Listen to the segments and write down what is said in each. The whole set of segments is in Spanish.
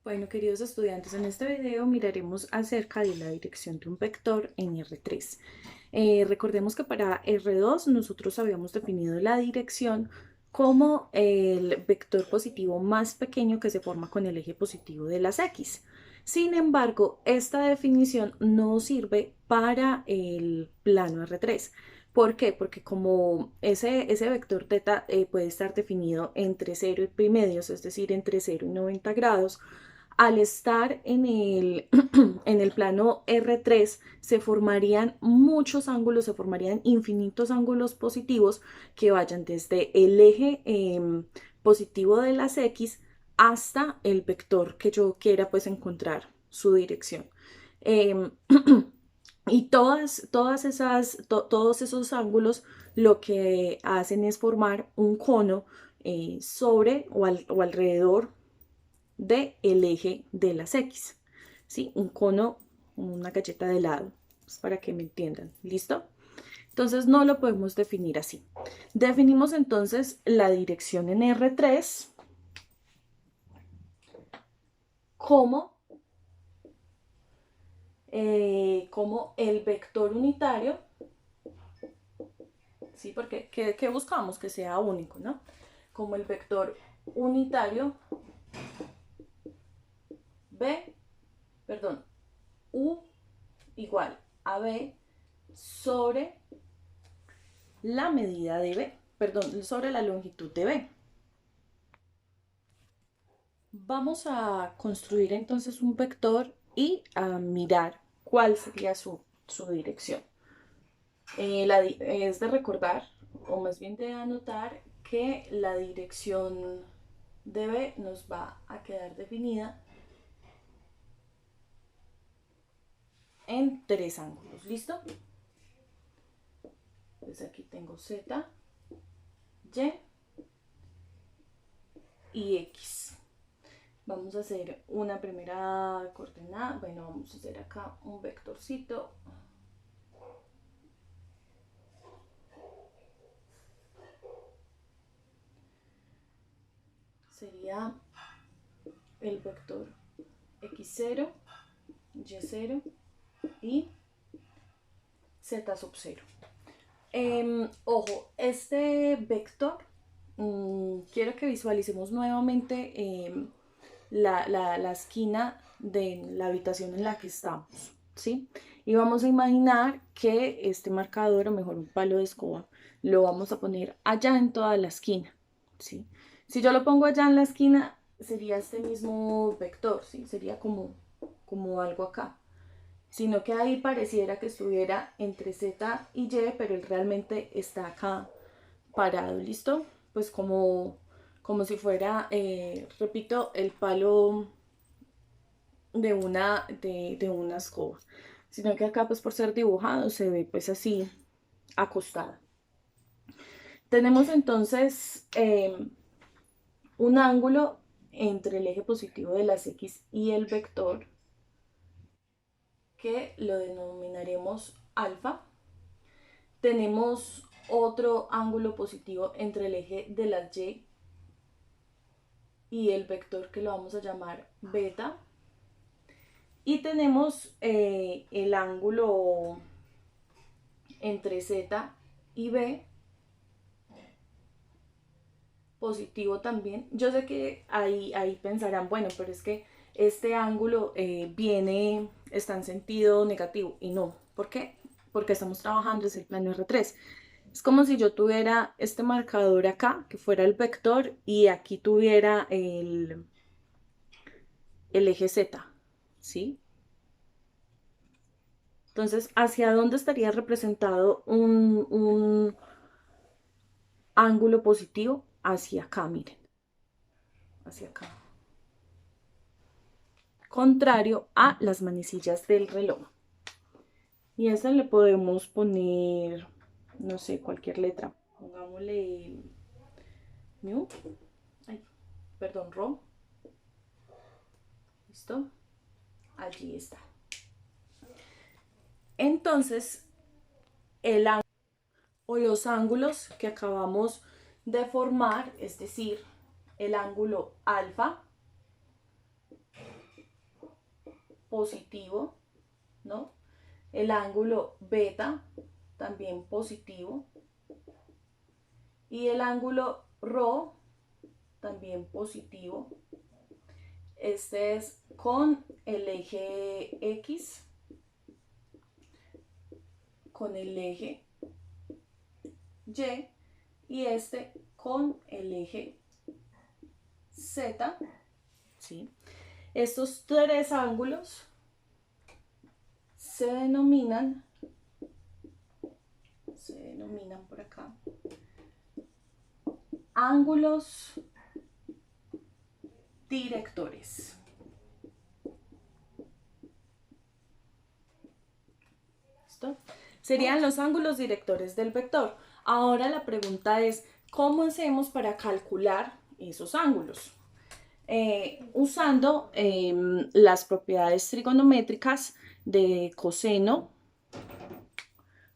Bueno, queridos estudiantes, en este video miraremos acerca de la dirección de un vector en R3. Recordemos que para R2 nosotros habíamos definido la dirección como el vector positivo más pequeño que se forma con el eje positivo de las X. Sin embargo, esta definición no sirve para el plano R3. ¿Por qué? Porque como ese vector teta puede estar definido entre 0 y pi medios, es decir, entre 0 y 90 grados, al estar en el plano R3 se formarían muchos ángulos, se formarían infinitos ángulos positivos que vayan desde el eje positivo de las X hasta el vector que yo quiera pues encontrar su dirección. Eh, y todos esos ángulos lo que hacen es formar un cono sobre o alrededor del eje de las X. ¿Sí? Un cono, una galleta de helado, pues para que me entiendan. ¿Listo? Entonces no lo podemos definir así. Definimos entonces la dirección en R3 como, como el vector unitario, ¿sí? Porque ¿qué buscamos? Que sea único, ¿no? Como el vector unitario B, perdón, U igual a B sobre la medida de B, perdón, sobre la longitud de B. Vamos a construir entonces un vector y a mirar cuál sería su dirección. Es de recordar, o más bien de anotar, que la dirección de B nos va a quedar definida en tres ángulos. ¿Listo? Entonces aquí tengo Z, Y X. Vamos a hacer una primera coordenada. Bueno, vamos a hacer acá un vectorcito. Sería el vector x0, y0 y z sub 0. Ojo, este vector, quiero que visualicemos nuevamente la esquina de la habitación en la que estamos, ¿sí? Y vamos a imaginar que este marcador, o mejor un palo de escoba, lo vamos a poner allá en toda la esquina, ¿sí? Si yo lo pongo allá en la esquina, sería este mismo vector, ¿sí? Sería como algo acá. Sino que ahí pareciera que estuviera entre Z y Y, pero él realmente está acá parado, ¿listo? Pues como si fuera, repito, el palo de una escoba. Sino que acá, pues por ser dibujado, se ve pues así, acostada. Tenemos entonces un ángulo entre el eje positivo de las X y el vector que lo denominaremos alfa. Tenemos otro ángulo positivo entre el eje de las y el vector que lo vamos a llamar beta. Y tenemos el ángulo entre Z y B positivo también. Yo sé que ahí pensarán, bueno, pero es que este ángulo está en sentido negativo. Y no, ¿por qué? Porque estamos trabajando desde el plano R3. Es como si yo tuviera este marcador acá, que fuera el vector, y aquí tuviera el eje Z, ¿sí? Entonces, ¿hacia dónde estaría representado un ángulo positivo? Hacia acá, miren, hacia acá. Contrario a las manecillas del reloj. Y a esta le podemos poner, no sé, cualquier letra. Pongámosle mu, ay, perdón, ro. ¿Listo? Allí está. Entonces, el ángulo o los ángulos que acabamos de formar, es decir, el ángulo alfa positivo, ¿no? El ángulo beta también positivo. Y el ángulo ρ también positivo. Este es con el eje X, con el eje Y y este con el eje Z, ¿sí? Estos tres ángulos se denominan por acá ángulos directores. ¿Listo? Serían los ángulos directores del vector. Ahora la pregunta es, ¿cómo hacemos para calcular esos ángulos? Usando las propiedades trigonométricas de coseno.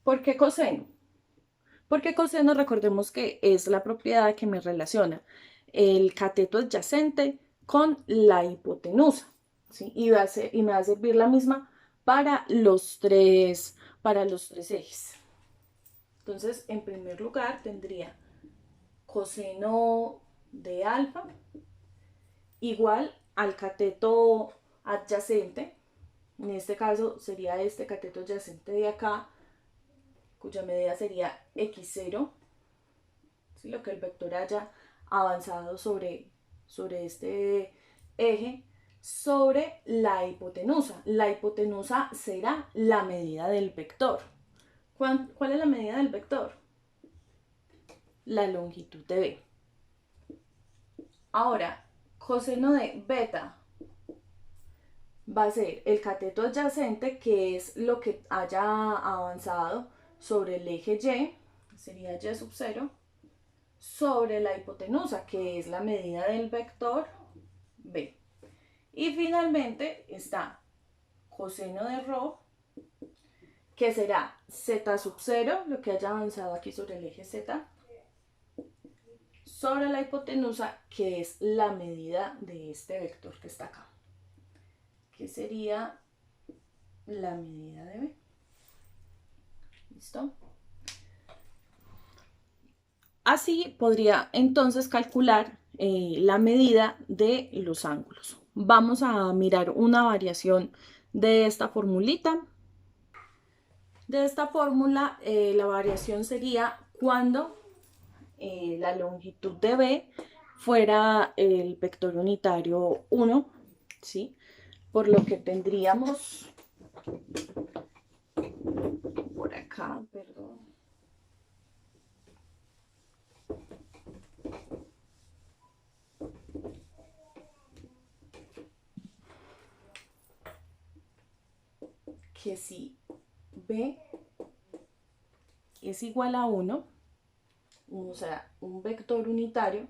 ¿Por qué coseno? Porque coseno, recordemos que es la propiedad que me relaciona el cateto adyacente con la hipotenusa, ¿sí? Y me va a servir la misma para los tres ejes. Entonces, en primer lugar, tendría coseno de alfa igual al cateto adyacente. En este caso sería este cateto adyacente de acá, cuya medida sería x0, ¿sí? Lo que el vector haya avanzado sobre este eje, sobre la hipotenusa. La hipotenusa será la medida del vector. ¿Cuál es la medida del vector? La longitud de B. Ahora, coseno de beta va a ser el cateto adyacente, que es lo que haya avanzado sobre el eje Y, sería Y sub 0, sobre la hipotenusa, que es la medida del vector B. Y finalmente está coseno de ρ, que será z sub 0, lo que haya avanzado aquí sobre el eje Z, sobre la hipotenusa, que es la medida de este vector que está acá, que sería la medida de B. ¿Listo? Así podría entonces calcular la medida de los ángulos. Vamos a mirar una variación de esta formulita. De esta fórmula, la variación sería cuando la longitud de B fuera el vector unitario 1, ¿sí? Por lo que tendríamos por acá, perdón. Que si B es igual a 1, o sea, un vector unitario,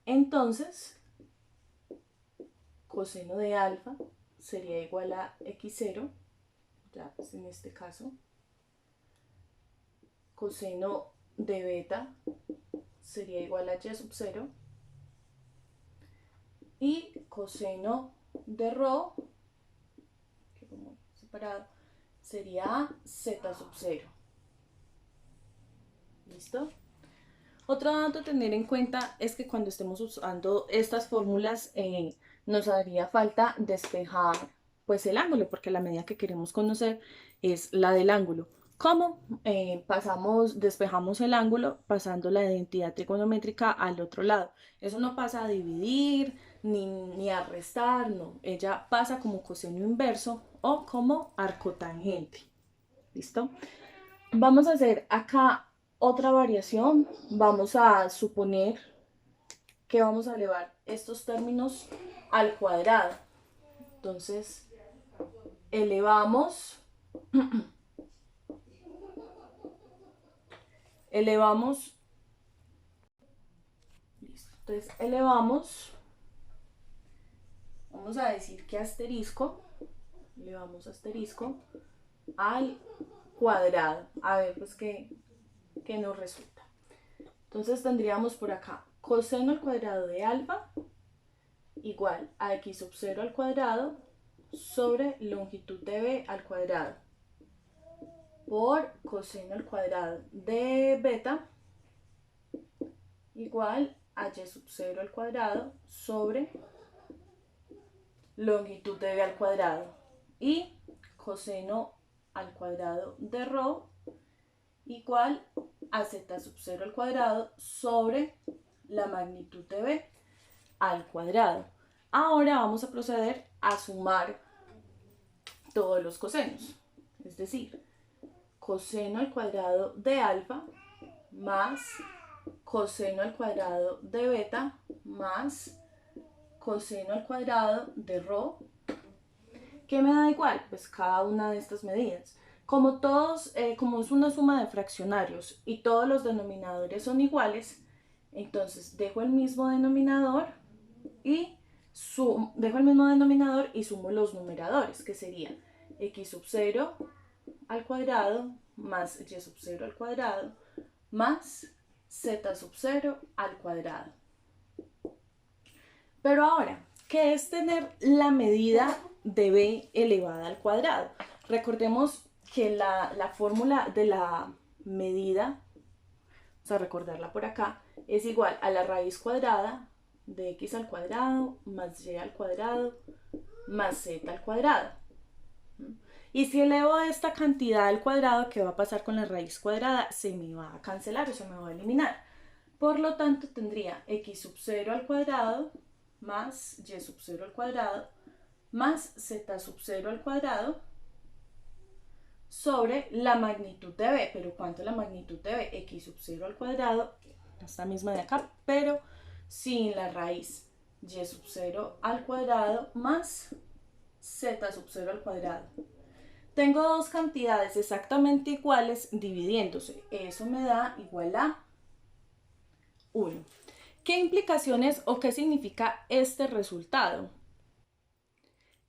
entonces coseno de alfa sería igual a x0, ya pues en este caso, coseno de beta sería igual a y sub 0, y coseno de ρ, que como separado, sería z sub 0. ¿Listo? Otro dato a tener en cuenta es que cuando estemos usando estas fórmulas nos haría falta despejar pues el ángulo, porque la medida que queremos conocer es la del ángulo. ¿Cómo? Despejamos el ángulo pasando la identidad trigonométrica al otro lado. Eso no pasa a dividir ni a restar, no. Ella pasa como coseno inverso o como arcotangente. ¿Listo? Vamos a hacer acá otra variación. Vamos a suponer que vamos a elevar estos términos al cuadrado. Entonces, elevamos listo. Entonces, vamos a decir que elevamos asterisco al cuadrado. A ver, pues, ¿qué nos resulta? Entonces, tendríamos por acá coseno al cuadrado de alfa igual a x sub 0 al cuadrado sobre longitud de b al cuadrado por coseno al cuadrado de beta igual a y sub 0 al cuadrado sobre longitud de b al cuadrado y coseno al cuadrado de rho igual a z sub 0 al cuadrado sobre la magnitud de b al cuadrado. Ahora vamos a proceder a sumar todos los cosenos, es decir, coseno al cuadrado de alfa más coseno al cuadrado de beta más coseno al cuadrado de rho, que me da igual, pues cada una de estas medidas. Como como es una suma de fraccionarios y todos los denominadores son iguales, entonces dejo el mismo denominador y sumo los numeradores, que serían x sub 0 al cuadrado más y sub 0 al cuadrado más z sub 0 al cuadrado. Pero ahora, ¿qué es tener la medida de b elevada al cuadrado? Recordemos que la fórmula de la medida, vamos a recordarla por acá, es igual a la raíz cuadrada de x al cuadrado más y al cuadrado más z al cuadrado. Y si elevo esta cantidad al cuadrado, ¿qué va a pasar con la raíz cuadrada? Se me va a cancelar o se me va a eliminar. Por lo tanto, tendría x sub 0 al cuadrado más y sub 0 al cuadrado más z sub 0 al cuadrado sobre la magnitud de b. ¿Pero cuánto es la magnitud de b? X sub 0 al cuadrado, esta misma de acá, pero sin la raíz. Y sub 0 al cuadrado más z sub 0 al cuadrado. Tengo dos cantidades exactamente iguales dividiéndose. Eso me da igual a 1. ¿Qué implicaciones o qué significa este resultado?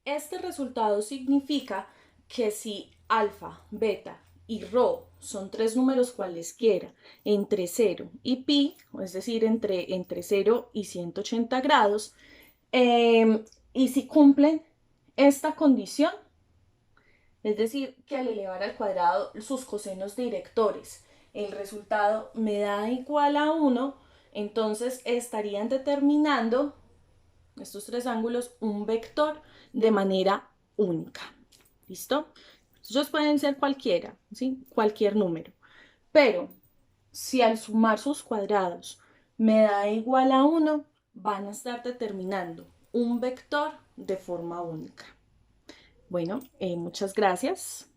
Este resultado significa que si alfa, beta y rho son tres números cualesquiera entre 0 y pi, es decir, entre 0 y 180 grados, y si cumplen esta condición, es decir, que al elevar al cuadrado sus cosenos directores, el resultado me da igual a 1, entonces estarían determinando estos tres ángulos un vector de manera única. ¿Listo? Ellos pueden ser cualquiera, ¿sí? Cualquier número. Pero si al sumar sus cuadrados me da igual a 1, van a estar determinando un vector de forma única. Bueno, muchas gracias.